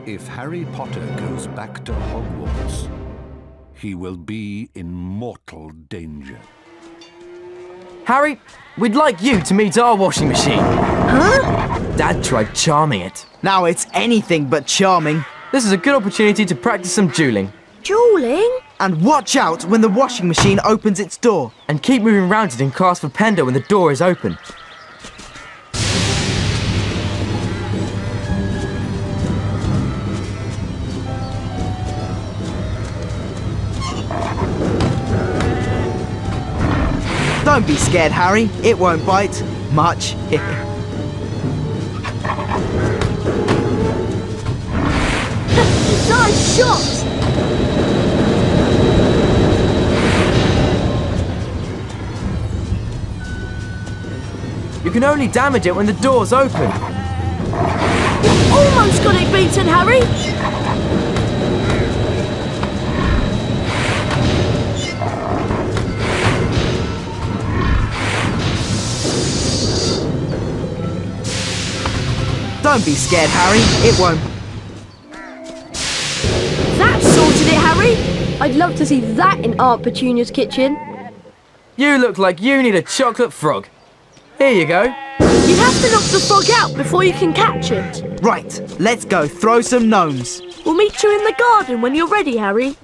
If Harry Potter goes back to Hogwarts, he will be in mortal danger. Harry, we'd like you to meet our washing machine. Huh? Dad tried charming it. Now it's anything but charming. This is a good opportunity to practice some dueling. Dueling? And watch out when the washing machine opens its door. And keep moving around it and cast for Pender when the door is open. Don't be scared, Harry. It won't bite much. Nice shot! You can only damage it when the door's open. Almost got it beaten, Harry! Don't be scared, Harry. It won't. That sorted it, Harry! I'd love to see that in Aunt Petunia's kitchen. You look like you need a chocolate frog. Here you go. You'd have to knock the frog out before you can catch it. Right, let's go throw some gnomes. We'll meet you in the garden when you're ready, Harry.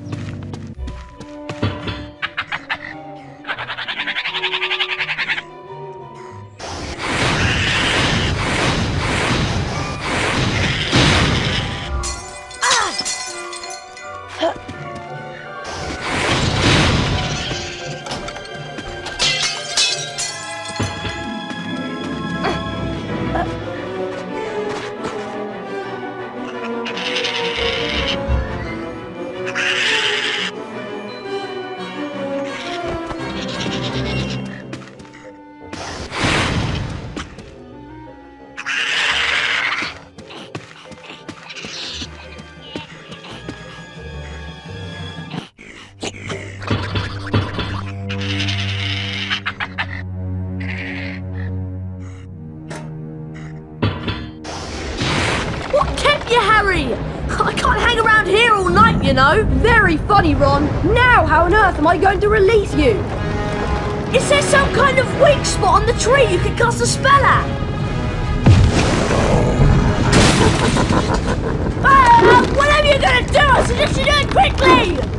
I can't hang around here all night, you know. Very funny, Ron. Now, how on earth am I going to release you? Is there some kind of weak spot on the tree you can cast a spell at? Whatever you're going to do, I suggest you do it quickly!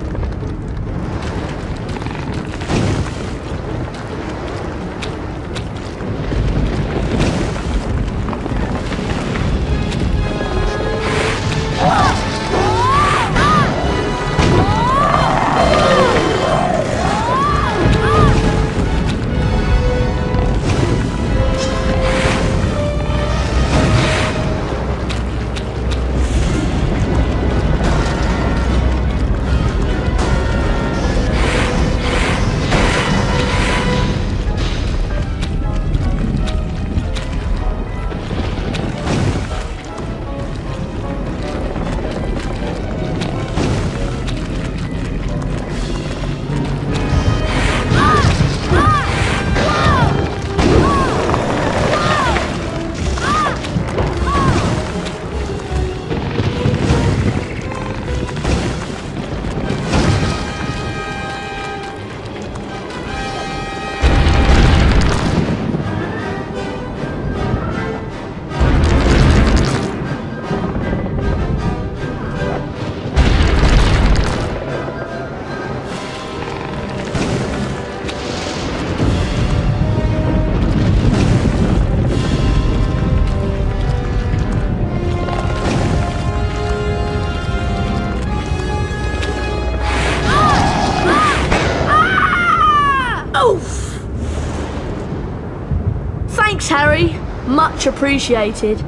Harry, much appreciated.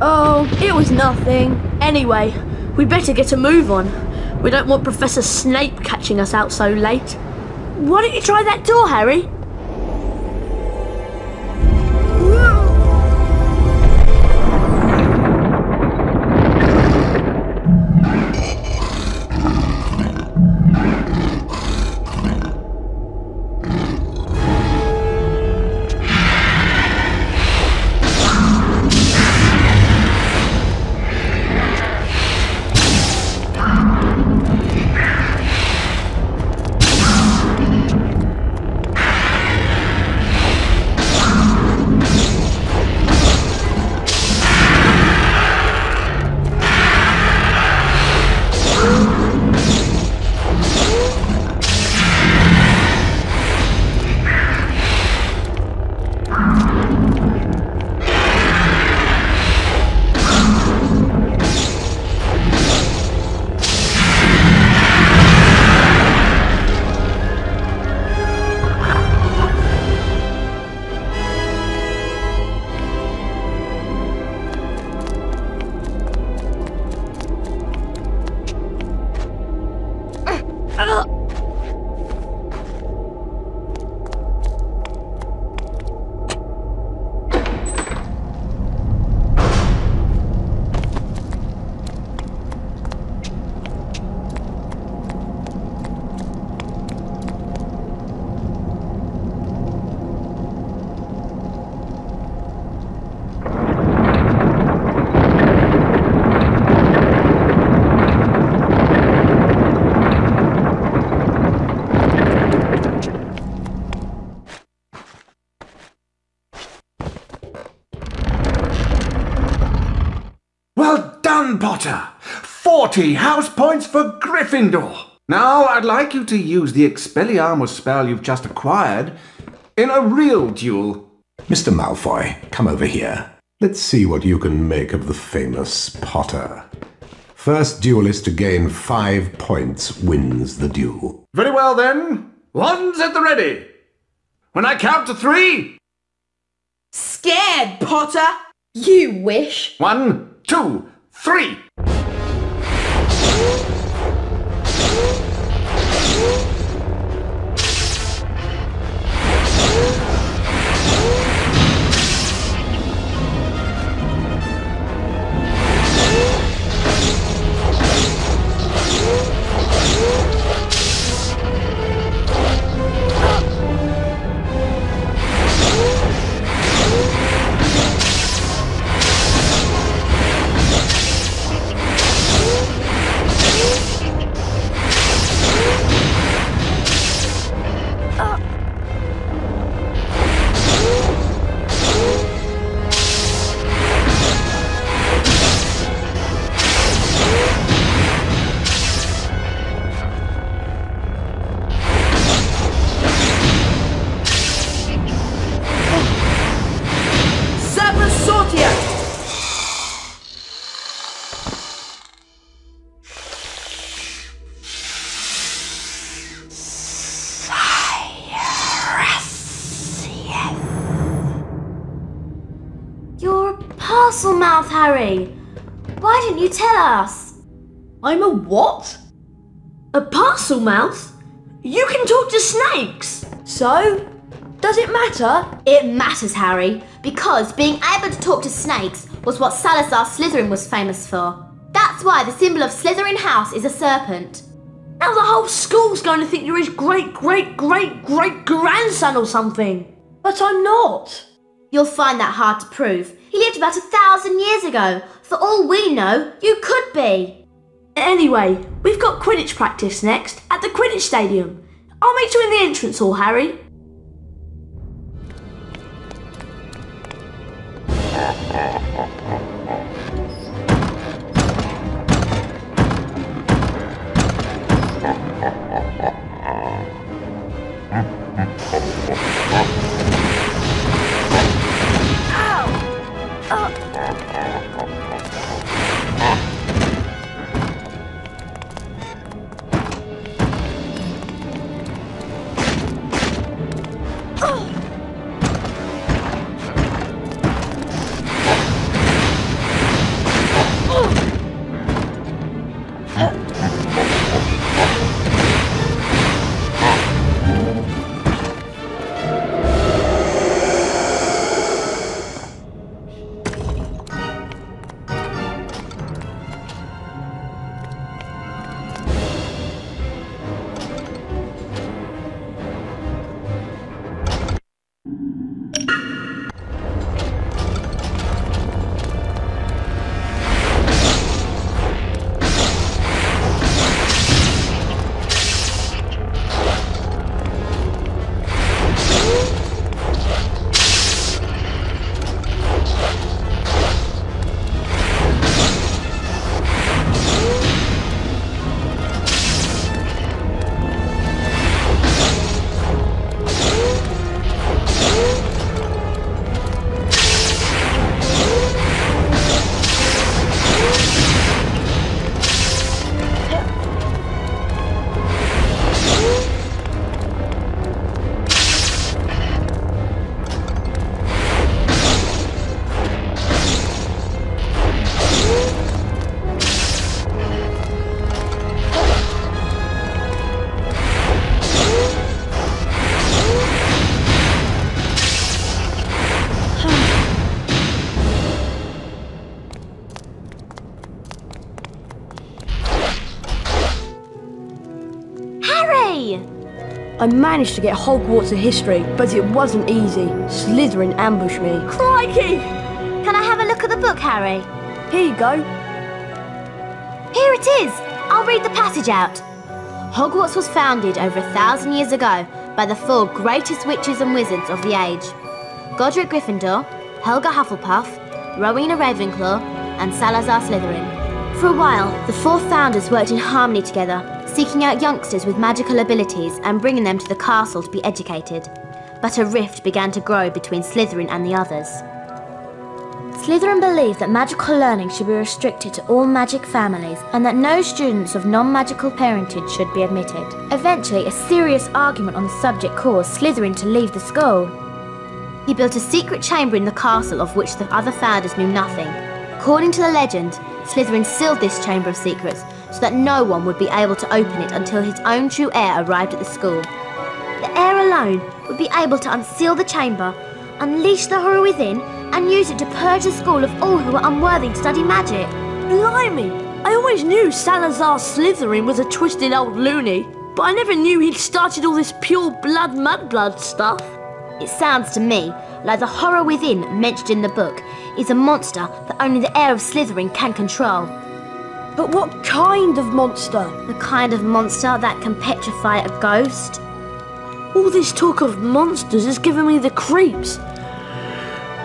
Oh, it was nothing. Anyway, we'd better get a move on. We don't want Professor Snape catching us out so late. Why don't you try that door, Harry? done, Potter! 40 house points for Gryffindor! Now, I'd like you to use the Expelliarmus spell you've just acquired in a real duel. Mr. Malfoy, come over here. Let's see what you can make of the famous Potter. First duelist to gain 5 points wins the duel. Very well, then. Wands at the ready. When I count to 3... Scared, Potter? You wish. 1, 2, 3. Mouth, Harry. Why didn't you tell us? I'm a what? A parcel mouth? You can talk to snakes. So, does it matter? It matters, Harry, because being able to talk to snakes was what Salazar Slytherin was famous for. That's why the symbol of Slytherin House is a serpent. Now the whole school's going to think you're his great-great-great-great-grandson or something. But I'm not. You'll find that hard to prove. He lived about 1,000 years ago. For all we know, you could be. Anyway, we've got Quidditch practice next at the Quidditch Stadium. I'll meet you in the entrance hall, Harry. I managed to get Hogwarts of history, but it wasn't easy. Slytherin ambushed me. Crikey! Can I have a look at the book, Harry? Here you go. Here it is! I'll read the passage out. Hogwarts was founded over 1,000 years ago by the 4 greatest witches and wizards of the age. Godric Gryffindor, Helga Hufflepuff, Rowena Ravenclaw, and Salazar Slytherin. For a while, the four founders worked in harmony together, seeking out youngsters with magical abilities and bringing them to the castle to be educated. But a rift began to grow between Slytherin and the others. Slytherin believed that magical learning should be restricted to all magic families and that no students of non-magical parentage should be admitted. Eventually, a serious argument on the subject caused Slytherin to leave the school. He built a secret chamber in the castle of which the other founders knew nothing. According to the legend, Slytherin sealed this chamber of secrets so that no one would be able to open it until his own true heir arrived at the school. The heir alone would be able to unseal the chamber, unleash the horror within, and use it to purge the school of all who were unworthy to study magic. Blimey! I always knew Salazar Slytherin was a twisted old loony, but I never knew he'd started all this pure blood mudblood stuff. It sounds to me like the horror within mentioned in the book is a monster that only the heir of Slytherin can control. But what kind of monster? The kind of monster that can petrify a ghost. All this talk of monsters is giving me the creeps.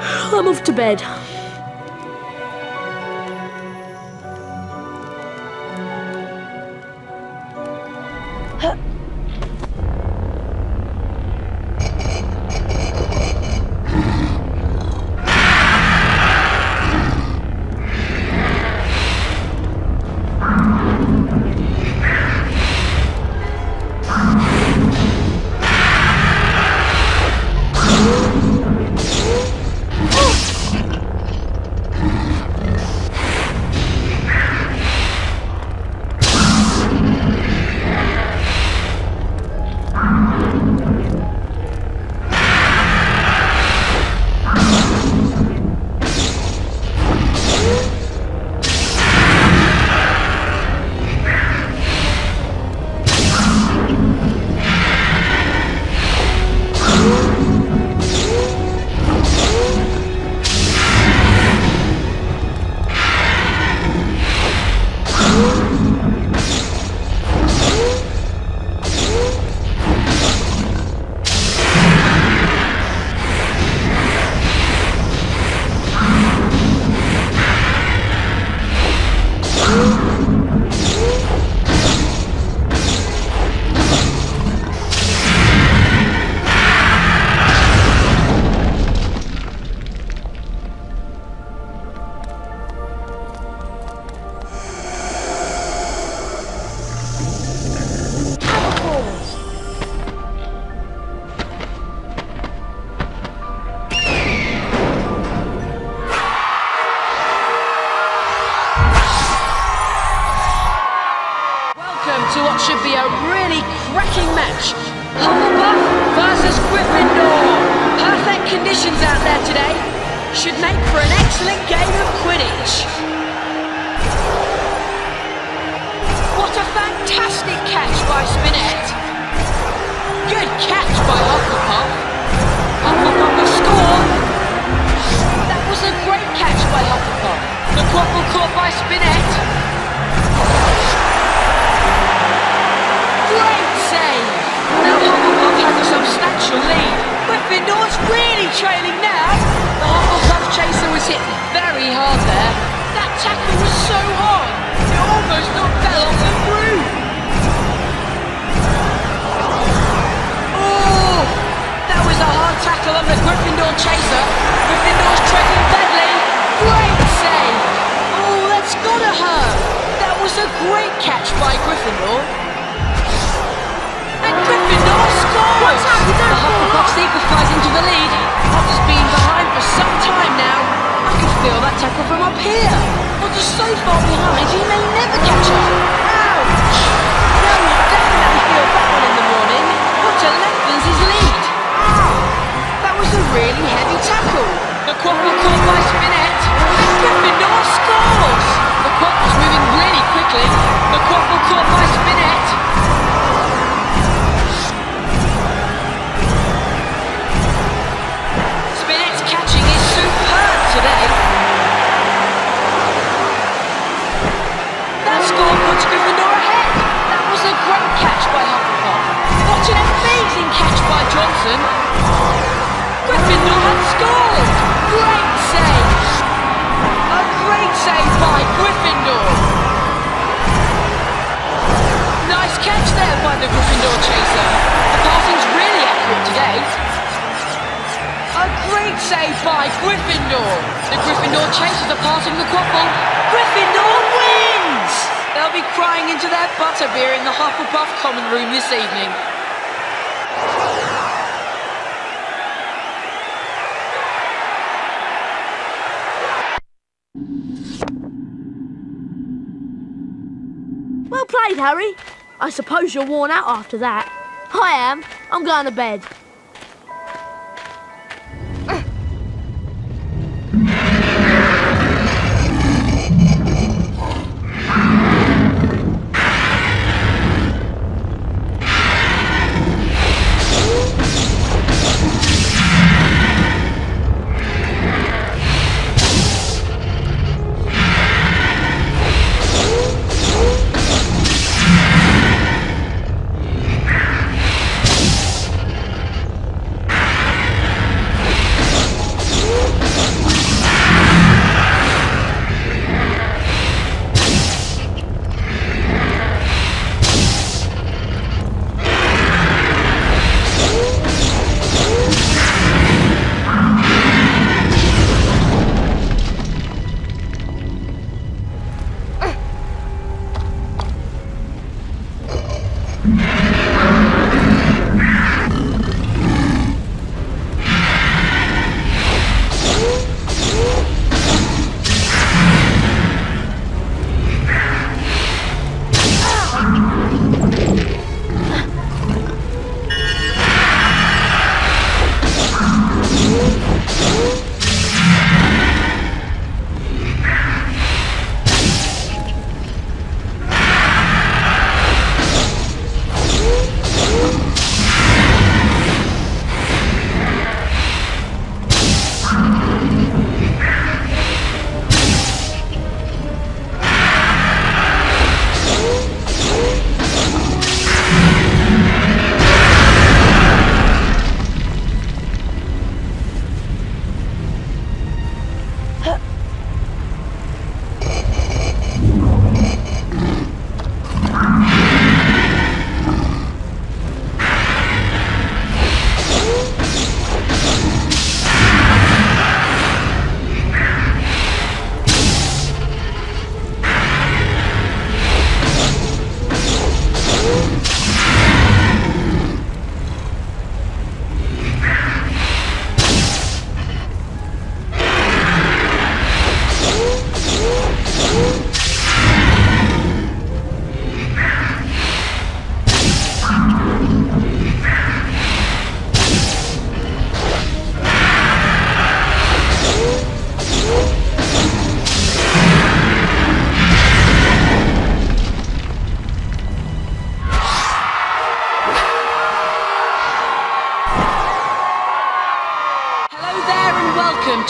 I'm off to bed. To what should be a really cracking match. Hufflepuff versus Gryffindor. Perfect conditions out there today. Should make for an excellent game of Quidditch. What a fantastic catch by Spinette. Good catch by Hufflepuff. Hufflepuff will score. That was a great catch by Hufflepuff. The quaffle caught by Spinette. Great save! Now Hufflepuff has a substantial lead. Gryffindor's really trailing now. The Hufflepuff chaser was hit very hard there. That tackle was so hard, it almost knocked Belle off the roof. Oh! That was a hard tackle on the Gryffindor chaser. Gryffindor's trailing badly. Great save! Oh, that's gotta hurt. That was a great catch by Gryffindor. And Gryffindor scores! What's happened? The Hufflepuff Seeker flies into the lead. After being behind for some time now. I can feel that tackle from up here. But just so far behind, he may never catch up. Ouch! Now we definitely feel that one in the morning. Potter lengthens his lead. Ow! That was a really heavy tackle. The quaffle caught by Spinette. And Gryffindor scores! The quaffle's moving really quickly. The quaffle caught by Spinette. Today. That score puts Gryffindor ahead. That was a great catch by Hufflepuff. What an amazing catch by Johnson. Gryffindor had scored. Great save. A great save by Gryffindor. Nice catch there by the Gryffindor chaser. The passing's really accurate today. A great save by Gryffindor. The Gryffindor chasers are passing the quaffle. Gryffindor wins! They'll be crying into their butterbeer in the Hufflepuff common room this evening. Well played, Harry. I suppose you're worn out after that. I am. I'm going to bed.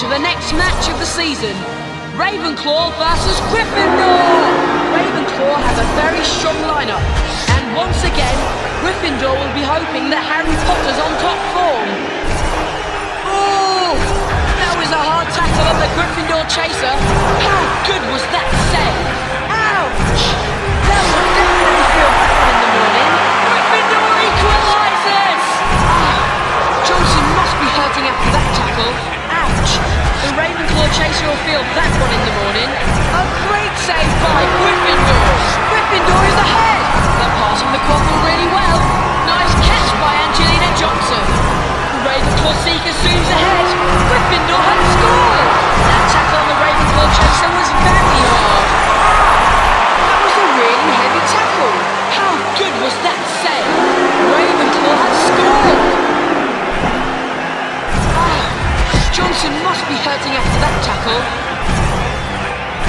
To the next match of the season, Ravenclaw versus Gryffindor! Ravenclaw has a very strong lineup, and once again, Gryffindor will be hoping that Harry Potter's on top form. Oh! That was a hard tackle on the Gryffindor chaser. How good was that save? Ouch! That will definitely feel better in the morning. Gryffindor equalises! Johnson must be hurting after that tackle. Ouch! The Ravenclaw chaser will feel that one in the morning. A great save by Gryffindor! Gryffindor is ahead! They're passing the quaffle really well. Nice catch by Angelina Johnson. The Ravenclaw seeker zooms ahead. Gryffindor had scored! That tackle on the Ravenclaw chaser was very hard. That was a really heavy tackle. How good was that save? Ravenclaw had scored! Johnson must be hurting after that tackle.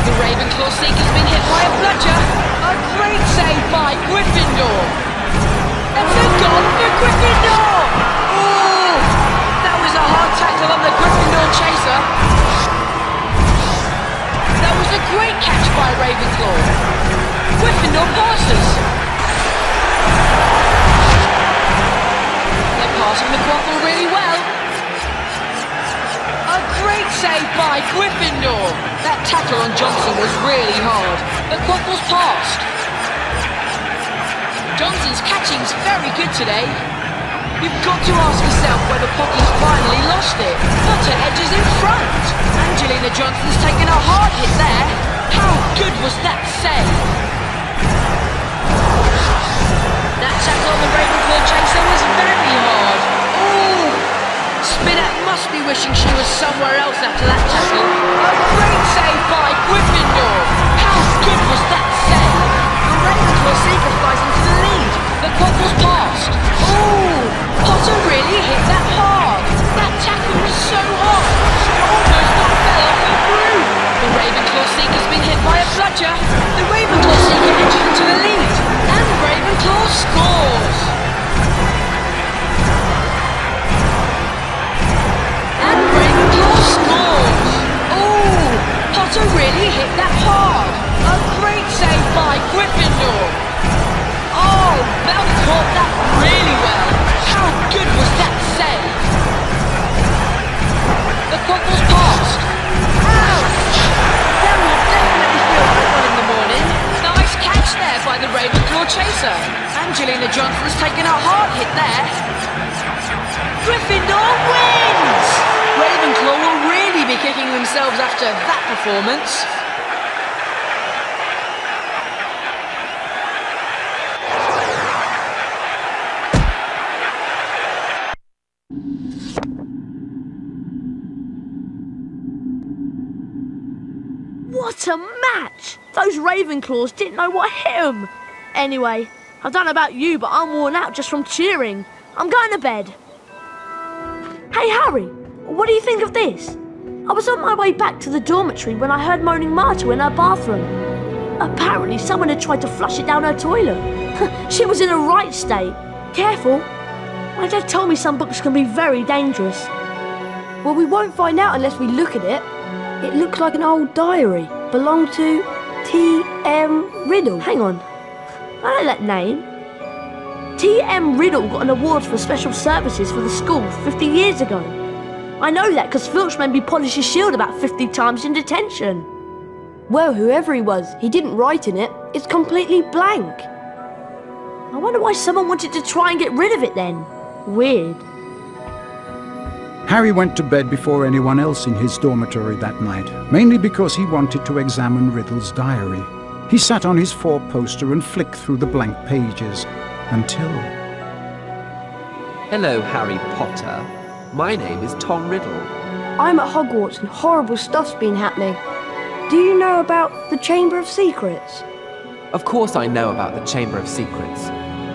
The Ravenclaw seeker's been hit by a bludger. A great save by Gryffindor. That's a goal for Gryffindor! Oh! That was a hard tackle on the Gryffindor chaser. That was a great catch by Ravenclaw. Gryffindor passes. They're passing the quaffle really well. A great save by Gryffindor! That tackle on Johnson was really hard. The Quaffle's passed. Johnson's catching's very good today. You've got to ask yourself whether Pocky's finally lost it. Potter edges in front. Angelina Johnson's taken a hard hit there. How good was that save? That tackle on the Ravenclaw chaser was very hard. Ooh! Spinnet must be wishing she was somewhere else after that tackle. A great save by Gryffindor. How good was that save? The Ravenclaw seeker flies into the lead. The Quaffle's passed. Ooh! Potter really hit that hard. That tackle was so hard. She almost got fell off the groove. The Ravenclaw seeker's been hit by a bludger. The Ravenclaw seeker edges into the lead. And Ravenclaw scores. And Ravenclaw scores. Ooh! Potter really hit that hard. A great save by Gryffindor. Oh, Bell caught that really well. How good was that save? The Quaffle's passed. Ouch! That will definitely feel like one in the morning. Nice catch there by the Ravenclaw chaser. Angelina Johnson's taken a hard hit there. Gryffindor wins! Ravenclaw will really be kicking themselves after that performance. What a match! Those Ravenclaws didn't know what hit them. Anyway, I don't know about you, but I'm worn out just from cheering. I'm going to bed. Hey Harry, what do you think of this? I was on my way back to the dormitory when I heard moaning Marta in her bathroom. Apparently someone had tried to flush it down her toilet. She was in a right state. Careful. My dad told me some books can be very dangerous. Well, we won't find out unless we look at it. It looks like an old diary. Belonged to T.M. Riddle. Hang on. I know that name. T.M. Riddle got an award for special services for the school 50 years ago. I know that because Filch made me polish his shield about 50 times in detention. Well, whoever he was, he didn't write in it. It's completely blank. I wonder why someone wanted to try and get rid of it then. Weird. Harry went to bed before anyone else in his dormitory that night, mainly because he wanted to examine Riddle's diary. He sat on his four-poster and flicked through the blank pages, until... Hello, Harry Potter. My name is Tom Riddle. I'm at Hogwarts and horrible stuff's been happening. Do you know about the Chamber of Secrets? Of course I know about the Chamber of Secrets.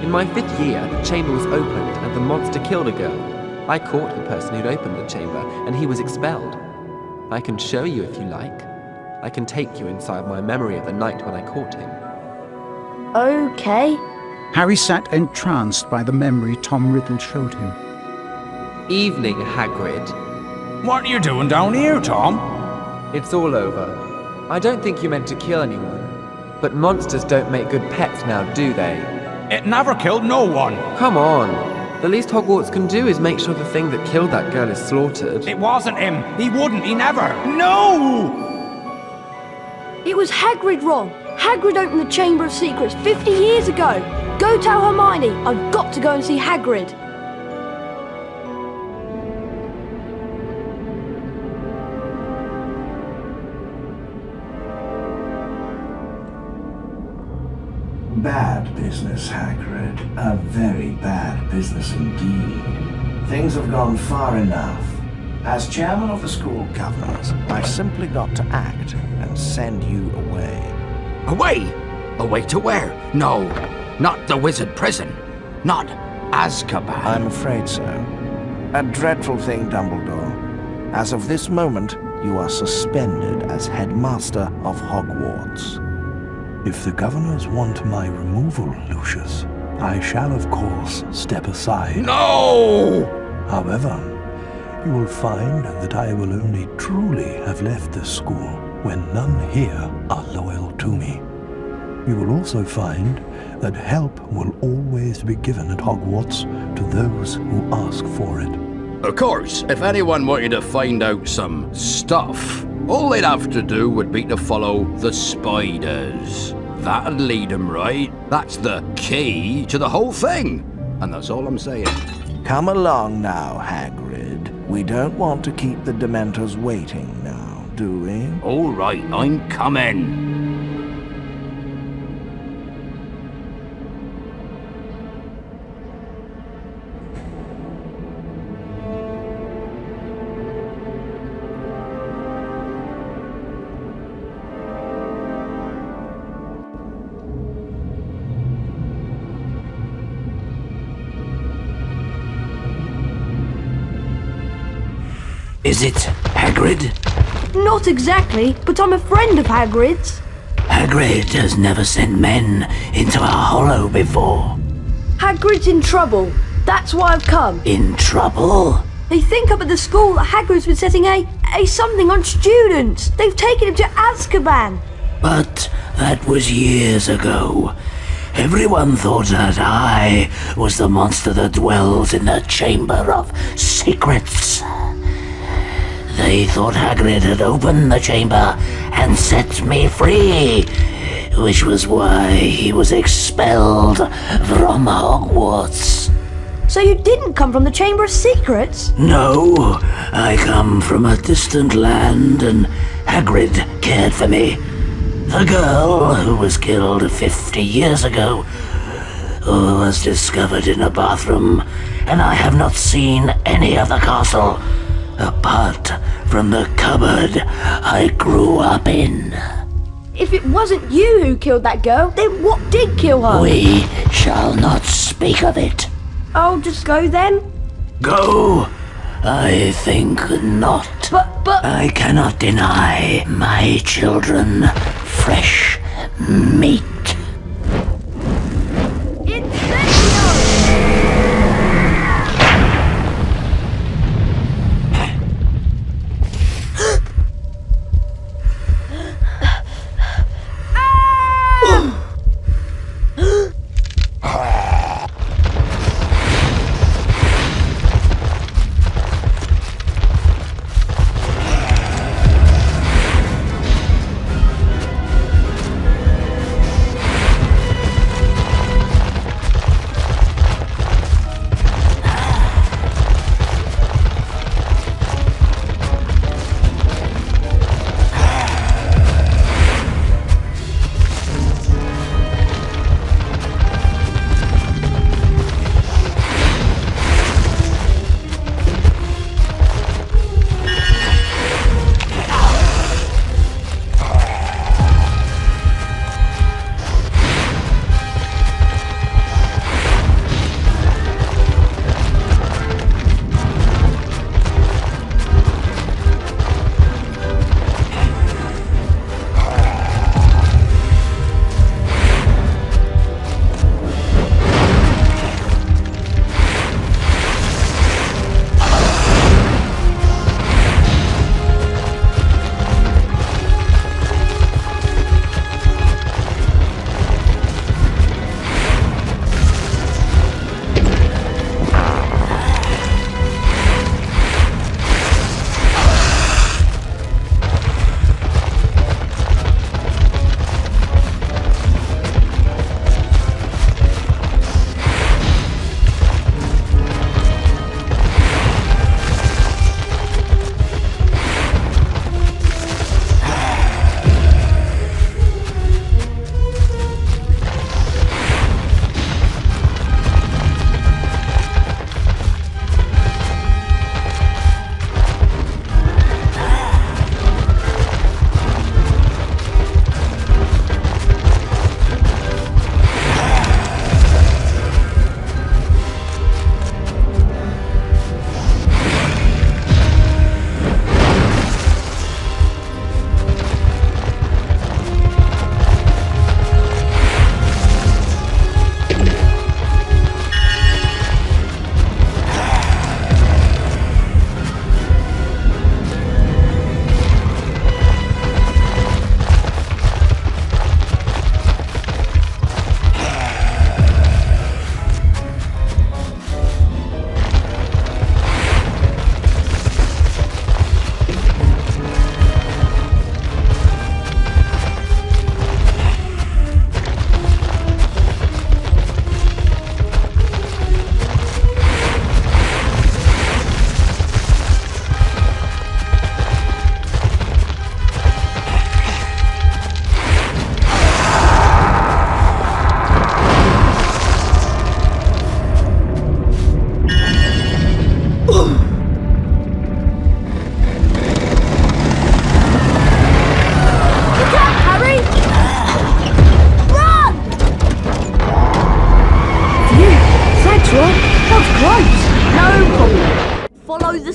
In my 5th year, the chamber was opened and the monster killed a girl. I caught the person who'd opened the chamber, and he was expelled. I can show you if you like. I can take you inside my memory of the night when I caught him. Okay. Harry sat entranced by the memory Tom Riddle showed him. Evening, Hagrid. What are you doing down here, Tom? It's all over. I don't think you meant to kill anyone. But monsters don't make good pets now, do they? It never killed no one. Come on. The least Hogwarts can do is make sure the thing that killed that girl is slaughtered. It wasn't him. He wouldn't. He never. No! It was Hagrid, Ron. Hagrid opened the Chamber of Secrets 50 years ago. Go tell Hermione. I've got to go and see Hagrid. Bad business, Hagrid. A very bad business indeed. Things have gone far enough. As chairman of the school governors, I've simply got to act and send you away. Away? Away to where? No, not the wizard prison. Not Azkaban. I'm afraid so. A dreadful thing, Dumbledore. As of this moment, you are suspended as headmaster of Hogwarts. If the governors want my removal, Lucius, I shall of course step aside. No! However, you will find that I will only truly have left this school when none here are loyal to me. You will also find that help will always be given at Hogwarts to those who ask for it. Of course, if anyone wanted to find out some stuff, All they'd have to do would be to follow the spiders. That'd lead them right. That's the key to the whole thing. And that's all I'm saying. Come along now, Hagrid. We don't want to keep the Dementors waiting now, do we? All right, I'm coming. Is it Hagrid? Not exactly, but I'm a friend of Hagrid's. Hagrid has never sent men into a hollow before. Hagrid's in trouble. That's why I've come. In trouble? They think up at the school that Hagrid's been setting a something on students. They've taken him to Azkaban. But that was years ago. Everyone thought that I was the monster that dwells in the Chamber of Secrets. They thought Hagrid had opened the chamber and set me free, which was why he was expelled from Hogwarts. So you didn't come from the Chamber of Secrets? No, I come from a distant land and Hagrid cared for me. The girl who was killed 50 years ago was discovered in a bathroom, and I have not seen any of the castle apart from the cupboard I grew up in. If it wasn't you who killed that girl, then what did kill her? We shall not speak of it. I'll just go then? Go? I think not. But... I cannot deny my children fresh meat.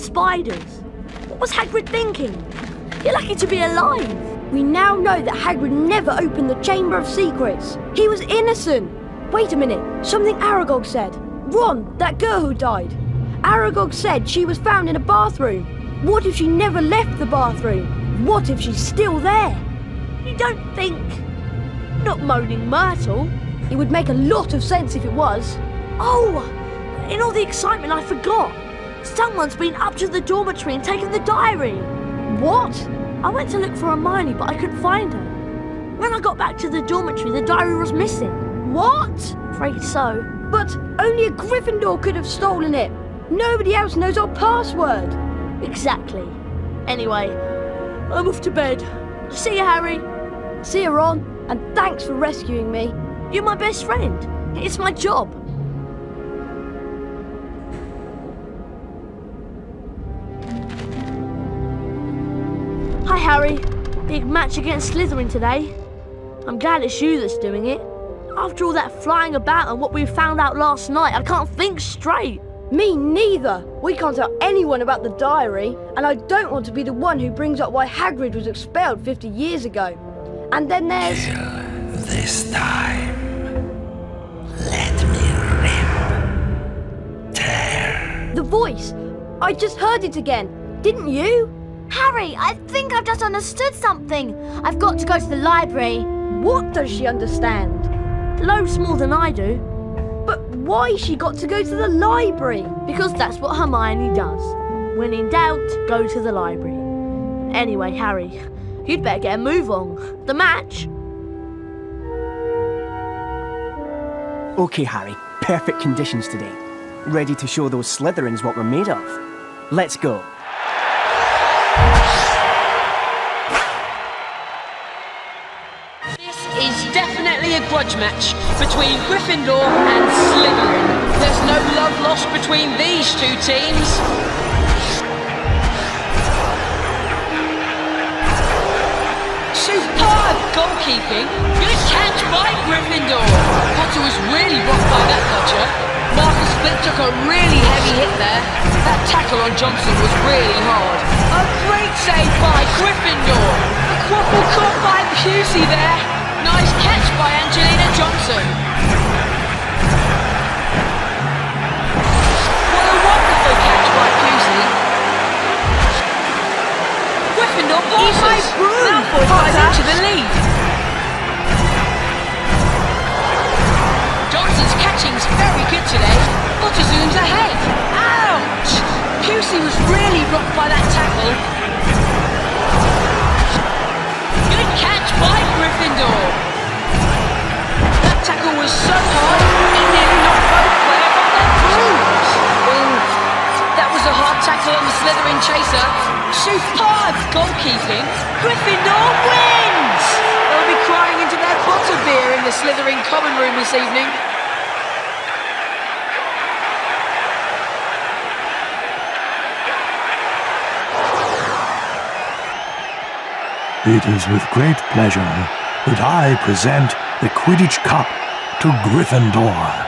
spiders. What was Hagrid thinking? You're lucky to be alive. We now know that Hagrid never opened the Chamber of Secrets. He was innocent. Wait a minute, something Aragog said. Ron, that girl who died. Aragog said she was found in a bathroom. What if she never left the bathroom? What if she's still there? You don't think... Not Moaning Myrtle? It would make a lot of sense if it was. Oh! In all the excitement, I forgot. Someone's been up to the dormitory and taken the diary. What? I went to look for Hermione, but I couldn't find her. When I got back to the dormitory, the diary was missing. What? Afraid so. But only a Gryffindor could have stolen it. Nobody else knows our password. Exactly. Anyway, I'm off to bed. See you, Harry. See you, Ron. And thanks for rescuing me. You're my best friend. It's my job. Hi, Harry. Big match against Slytherin today. I'm glad it's you that's doing it. After all that flying about and what we found out last night, I can't think straight. Me neither. We can't tell anyone about the diary, and I don't want to be the one who brings up why Hagrid was expelled 50 years ago. And then there's... This time, let me rip, tear. The voice. I just heard it again. Didn't you? Harry, I think I've just understood something. I've got to go to the library. What does she understand? Loads more than I do. But why she got to go to the library? Because that's what Hermione does. When in doubt, go to the library. Anyway, Harry, you'd better get a move on. The match. Okay, Harry. Perfect conditions today. Ready to show those Slytherins what we're made of. Let's go. This is definitely a grudge match between Gryffindor and Slytherin. There's no love lost between these two teams. Superb goalkeeping. Good catch by Gryffindor. Potter was really rocked by that toucher. Marcus Flint took a really heavy hit there. That tackle on Johnson was really hard. A great save by Gryffindor. A quaffle caught by Pusey there. Nice catch by Angelina Johnson. What a wonderful catch by Pusey. Gryffindor bosses. Malfoy flies into the lead. Johnson's catching's very good today. Potter zooms ahead. Ouch! Pusey was really rocked by that tackle. Good catch by Gryffindor. That tackle was so hard, it nearly knocked both players off their brooms. That was a hard tackle on the Slytherin chaser. Superb goalkeeping. Gryffindor wins! They'll be crying into their butterbeer in the Slytherin common room this evening. It is with great pleasure that I present the Quidditch Cup to Gryffindor.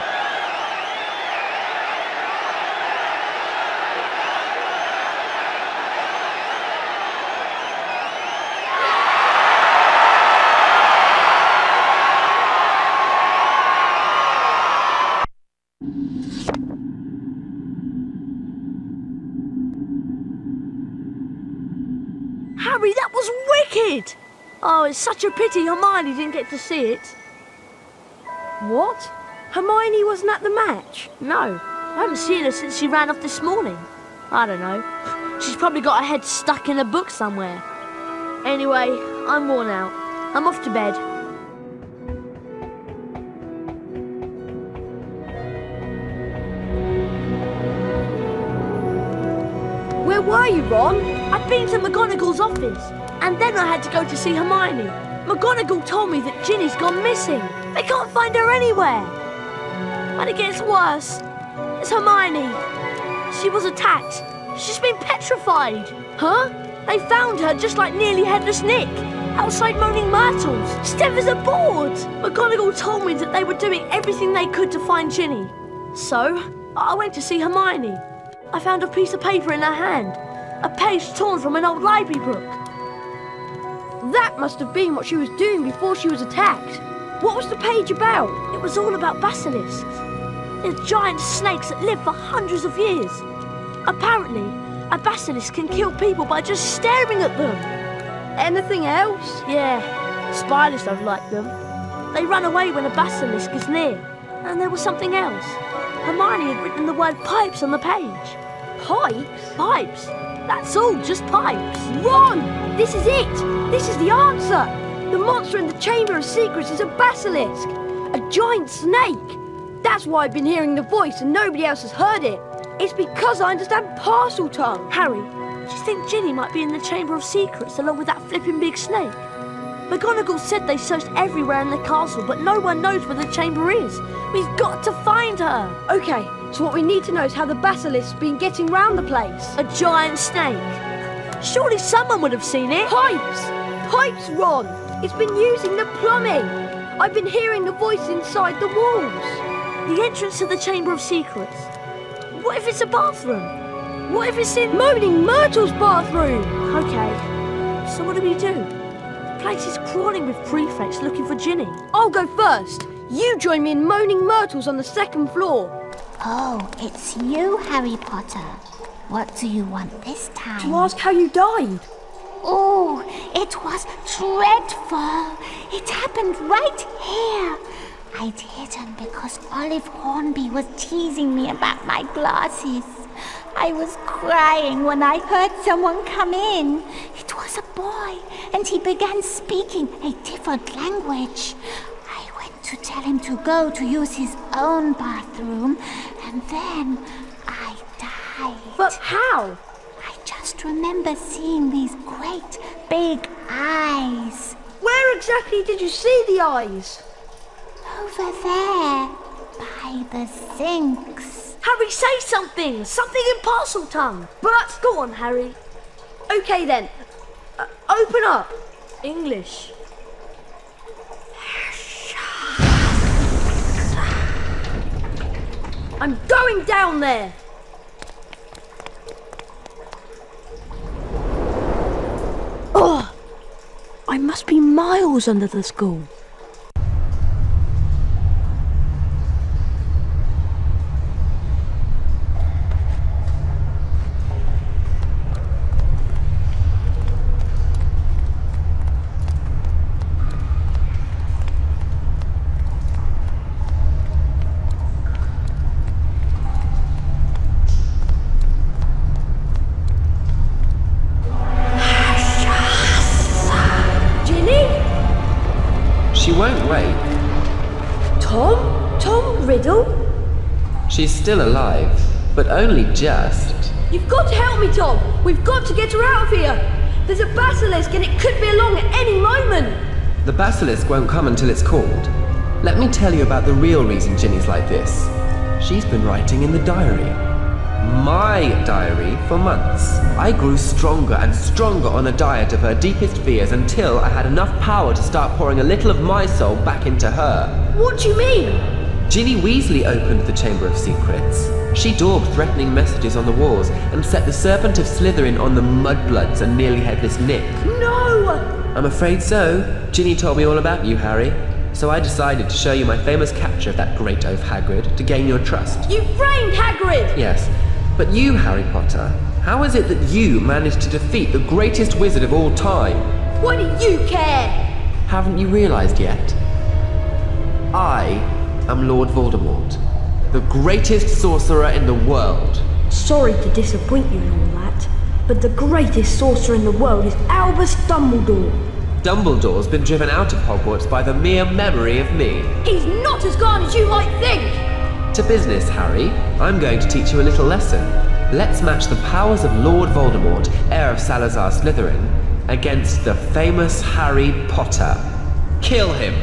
Harry, that was wicked! Oh, it's such a pity Hermione didn't get to see it. What? Hermione wasn't at the match? No, I haven't seen her since she ran off this morning. I don't know. She's probably got her head stuck in a book somewhere. Anyway, I'm worn out. I'm off to bed. Where were you, Ron? I'd been to McGonagall's office, and then I had to go to see Hermione. McGonagall told me that Ginny's gone missing. They can't find her anywhere. And it gets worse. It's Hermione. She was attacked. She's been petrified. Huh? They found her just like Nearly Headless Nick, outside Moaning Myrtle's, stiff as a board. McGonagall told me that they were doing everything they could to find Ginny. So, I went to see Hermione. I found a piece of paper in her hand. A page torn from an old library book. That must have been what she was doing before she was attacked. What was the page about? It was all about basilisks. They're giant snakes that live for hundreds of years. Apparently, a basilisk can kill people by just staring at them. Anything else? Yeah, spiders don't like them. They run away when a basilisk is near. And there was something else. Hermione had written the word pipes on the page. Pipes? Pipes. That's all, just pipes. Ron! This is it! This is the answer! The monster in the Chamber of Secrets is a basilisk! A giant snake! That's why I've been hearing the voice and nobody else has heard it. It's because I understand parcel tongue. Harry, do you think Ginny might be in the Chamber of Secrets along with that flipping big snake? McGonagall said they searched everywhere in the castle, but no one knows where the chamber is. We've got to find her. Okay, so what we need to know is how the basilisk's been getting round the place. A giant snake. Surely someone would have seen it. Pipes! Pipes, Ron! It's been using the plumbing. I've been hearing the voice inside the walls. The entrance to the Chamber of Secrets. What if it's a bathroom? What if it's in Moaning Myrtle's bathroom? Okay, so what do we do? The place is crawling with prefects looking for Ginny. I'll go first. You join me in Moaning Myrtle's on the 2nd floor. Oh, it's you, Harry Potter. What do you want this time? To ask how you died. Oh, it was dreadful. It happened right here. I'd hidden because Olive Hornby was teasing me about my glasses. I was crying when I heard someone come in. It was a boy, and he began speaking a different language. I went to tell him to go to use his own bathroom, and then I died. But how? I just remember seeing these great big eyes. Where exactly did you see the eyes? Over there, by the sinks. Harry, say something! Something in parcel tongue! But... Go on, Harry. Okay then. Open up. English. I'm going down there. Oh! I must be miles under the school. She's still alive, but only just. You've got to help me, Tom. We've got to get her out of here. There's a basilisk and it could be along at any moment. The basilisk won't come until it's called. Let me tell you about the real reason Ginny's like this. She's been writing in the diary. My diary for months. I grew stronger and stronger on a diet of her deepest fears until I had enough power to start pouring a little of my soul back into her. What do you mean? Ginny Weasley opened the Chamber of Secrets. She daubed threatening messages on the walls and set the Serpent of Slytherin on the Mudbloods and Nearly Headless Nick. No! I'm afraid so. Ginny told me all about you, Harry. So I decided to show you my famous capture of that great oaf Hagrid to gain your trust. You framed Hagrid! Yes, but you, Harry Potter, how is it that you managed to defeat the greatest wizard of all time? Why do you care? Haven't you realized yet? I am Lord Voldemort, the greatest sorcerer in the world. Sorry to disappoint you in all that, but the greatest sorcerer in the world is Albus Dumbledore. Dumbledore's been driven out of Hogwarts by the mere memory of me. He's not as gone as you might think! To business, Harry. I'm going to teach you a little lesson. Let's match the powers of Lord Voldemort, heir of Salazar Slytherin, against the famous Harry Potter. Kill him!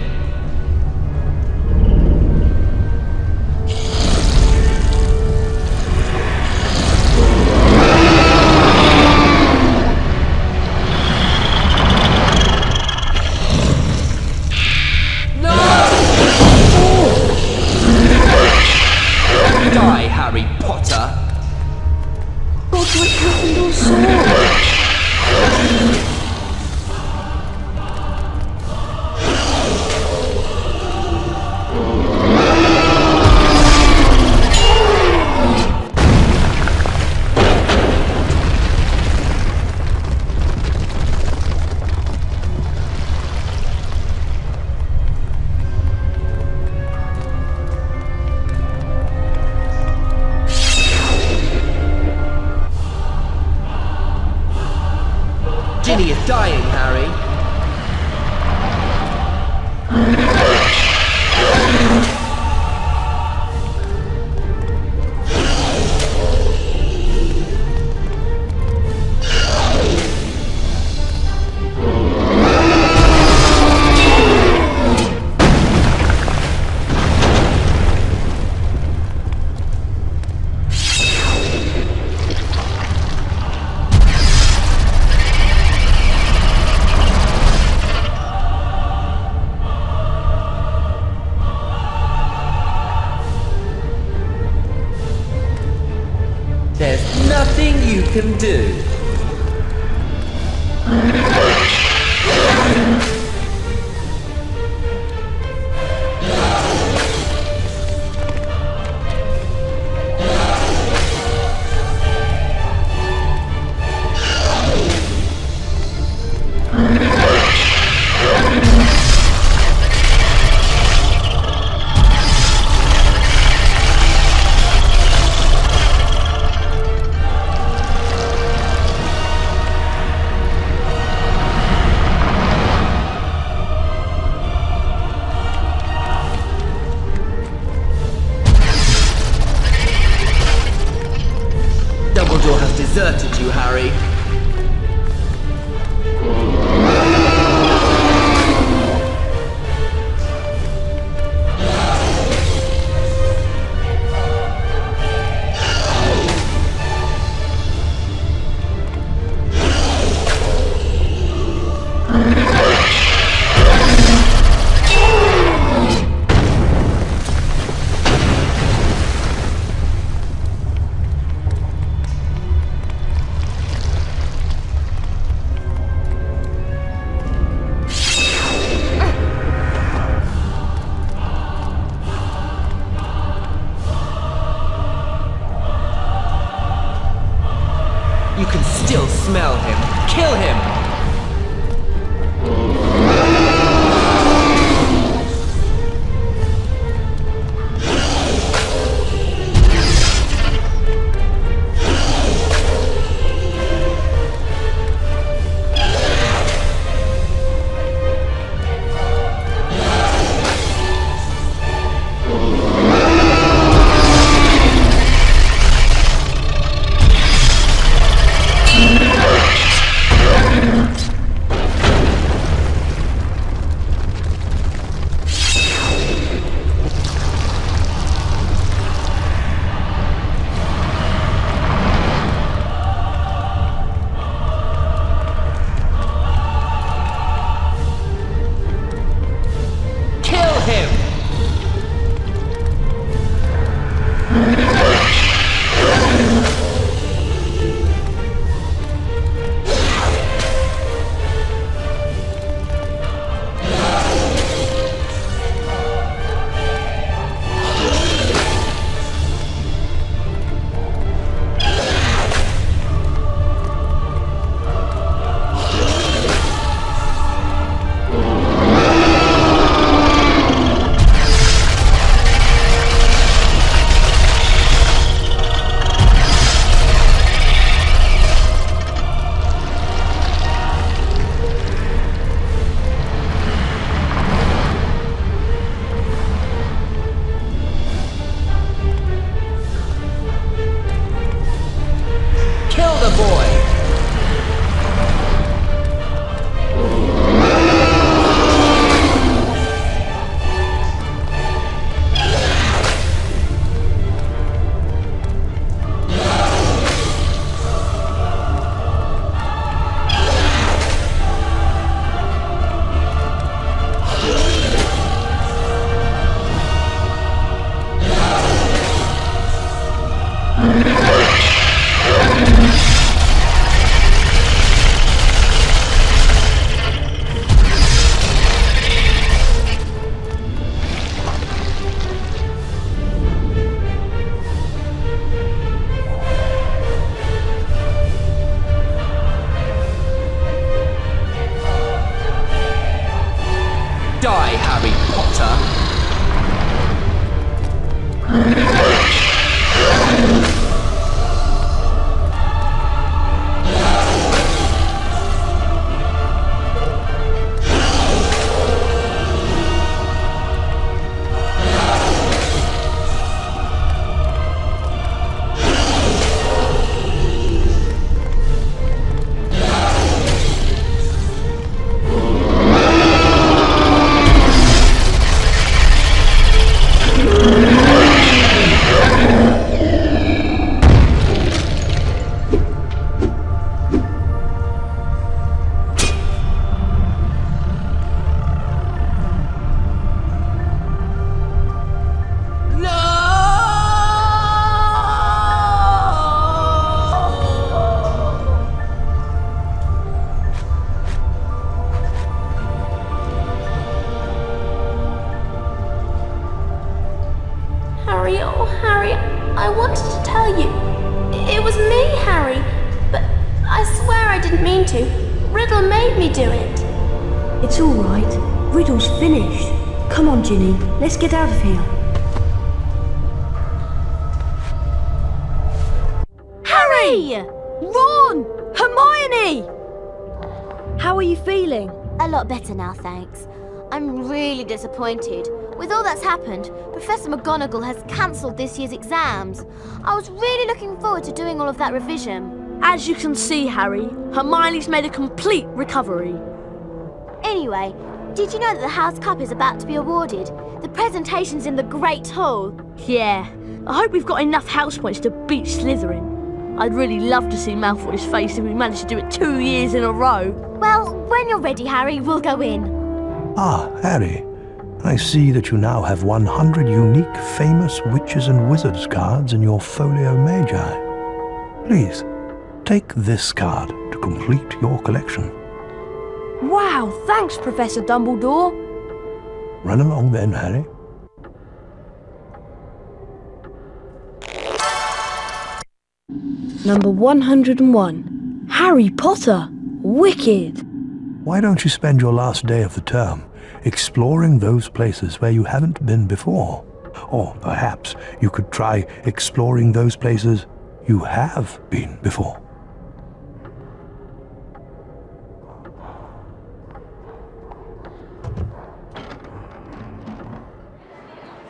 looks like Gryffindor's sword. Ginny is dying, Harry. There's nothing you can do. Dumbledore has deserted you, Harry. You can still smell him. Kill him! Oh, Harry, I wanted to tell you. It was me, Harry. But I swear I didn't mean to. Riddle made me do it. It's all right. Riddle's finished. Come on, Ginny. Let's get out of here. Harry! Ron! Hermione! How are you feeling? A lot better now, thanks. I'm really disappointed. With all that's happened, Professor McGonagall has cancelled this year's exams. I was really looking forward to doing all of that revision. As you can see, Harry, Hermione's made a complete recovery. Anyway, did you know that the House Cup is about to be awarded? The presentation's in the Great Hall. Yeah, I hope we've got enough house points to beat Slytherin. I'd really love to see Malfoy's face if we managed to do it 2 years in a row. Well, when you're ready, Harry, we'll go in. Ah, Harry. I see that you now have 100 unique famous witches and wizards cards in your Folio Magi. Please, take this card to complete your collection. Wow, thanks, Professor Dumbledore. Run along then, Harry. Number 101. Harry Potter. Wicked. Why don't you spend your last day of the term exploring those places where you haven't been before? Or perhaps you could try exploring those places you have been before.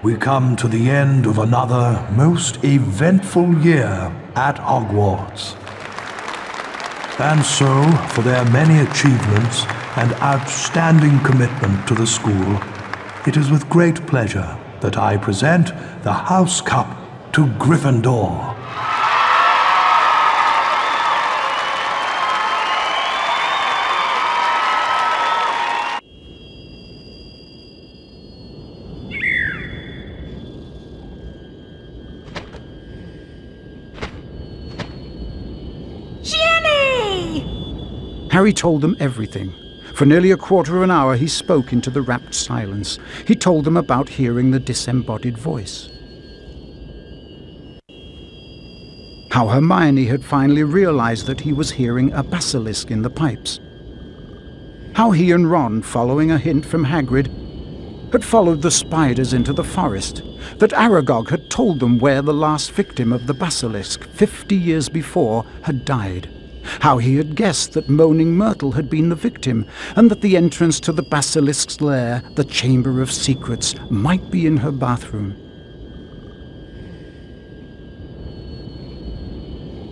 We come to the end of another most eventful year at Hogwarts. And so, for their many achievements and outstanding commitment to the school, it is with great pleasure that I present the House Cup to Gryffindor. Harry told them everything. For nearly a quarter of an hour he spoke into the rapt silence. He told them about hearing the disembodied voice. How Hermione had finally realized that he was hearing a basilisk in the pipes. How he and Ron, following a hint from Hagrid, had followed the spiders into the forest. That Aragog had told them where the last victim of the basilisk, 50 years before, had died. How he had guessed that Moaning Myrtle had been the victim, and that the entrance to the basilisk's lair, the Chamber of Secrets, might be in her bathroom.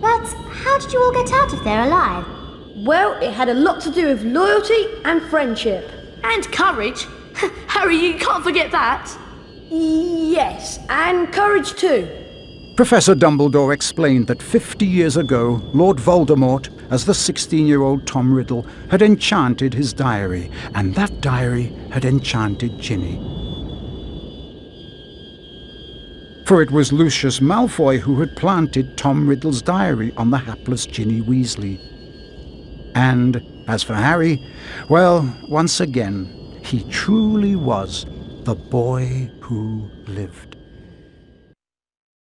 But how did you all get out of there alive? Well, it had a lot to do with loyalty and friendship. And courage. Harry, you can't forget that. Yes, and courage too. Professor Dumbledore explained that 50 years ago, Lord Voldemort, as the 16-year-old Tom Riddle, had enchanted his diary, and that diary had enchanted Ginny. For it was Lucius Malfoy who had planted Tom Riddle's diary on the hapless Ginny Weasley. And as for Harry, well, once again, he truly was the boy who lived.